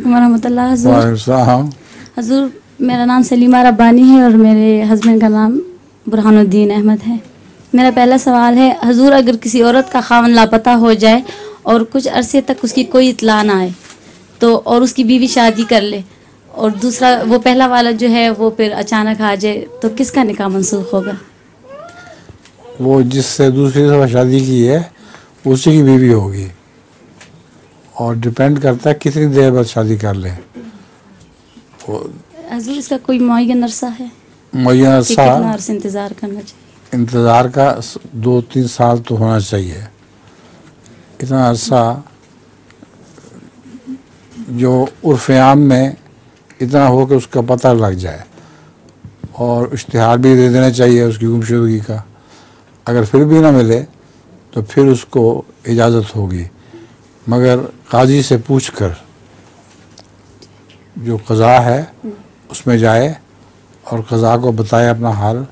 वरहमतुल्लाह। वालेकुम। हजूर, मेरा नाम सलीमा रब्बानी है और मेरे हस्बैंड का नाम बुरहानुद्दीन अहमद है। मेरा पहला सवाल है, हजूर, अगर किसी औरत का खावन लापता हो जाए और कुछ अरसे तक उसकी कोई इत्ला ना आए तो, और उसकी बीवी शादी कर ले, और दूसरा वो पहला वाला जो है वो फिर अचानक आ जाए, तो किसका निकाह मंसूख होगा? वो जिससे दूसरी दफा शादी की है उसी की बीवी होगी, और डिपेंड करता है कितनी देर बाद शादी कर ले। हजूर, इसका कोई मुअय्यन अरसा है? मुअय्यन अरसा, कितना अरसा इंतज़ार करना चाहिए? इंतज़ार का 2-3 साल तो होना चाहिए। इतना अरसा जो उर्फ़-ए-आम में इतना हो कि उसका पता लग जाए, और इश्तिहार भी दे देना चाहिए उसकी गुमशुदगी का। अगर फिर भी ना मिले तो फिर उसको इजाज़त होगी, मगर काजी से पूछकर जो क़ज़ा है उसमें जाए और क़ज़ा को बताए अपना हाल,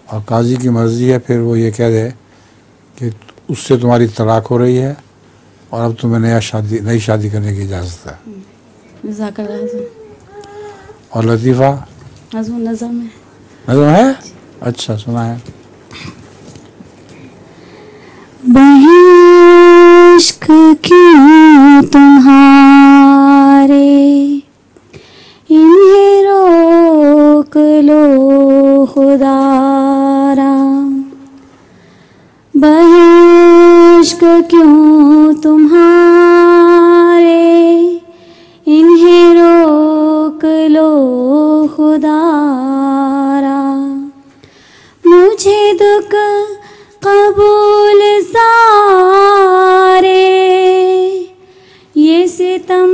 और काजी की मर्ज़ी है फिर वो ये कह दे कि उससे तुम्हारी तलाक हो रही है और अब तुम्हें नई शादी करने की इजाज़त है। और लतीफ़ा नज़म है? अच्छा, सुना है। इश्क क्यों तुम्हारे इन्हें रोक लो खुदारा, इश्क क्यों तुम्हारे इन्हें रोक लो खुदारा, मुझे दुख कबूल सारे ये सितम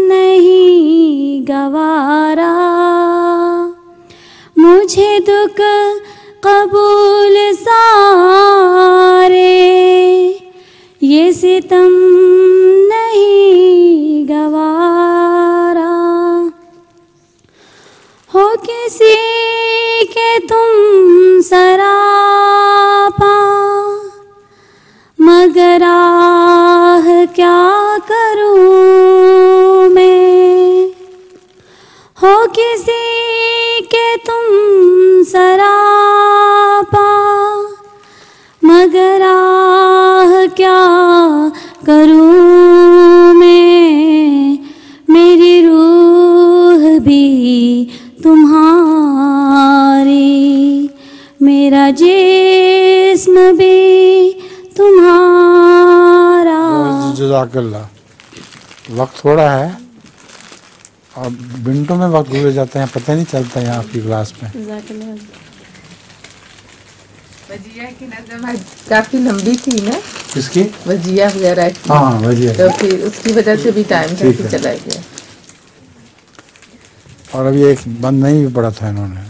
नहीं गवारा, मुझे दुख कबूल सारे ये सितम नहीं गवारा, हो किसी के तुम सरापा मगर आह क्या करूं मैं, हो किसी के तुम सरापा मगर आह क्या करूं मैं, मेरी रूह भी तुम्हारी मेरा जिस्म भी तुम्हारा। जज़ाकल्लाह। वक्त थोड़ा है और मिनटों में वक्त गुजर जाते हैं, पता नहीं चलता यहाँ आपकी क्लास में। वजिया की नज़म काफ़ी लंबी थी ना? किसकी? वजिया वगैरह की। हाँ, वजिया। तो फिर उसकी वजह से भी टाइम काफ़ी चला गया। और अभी एक बंद नहीं भी पड़ा था इन्होंने।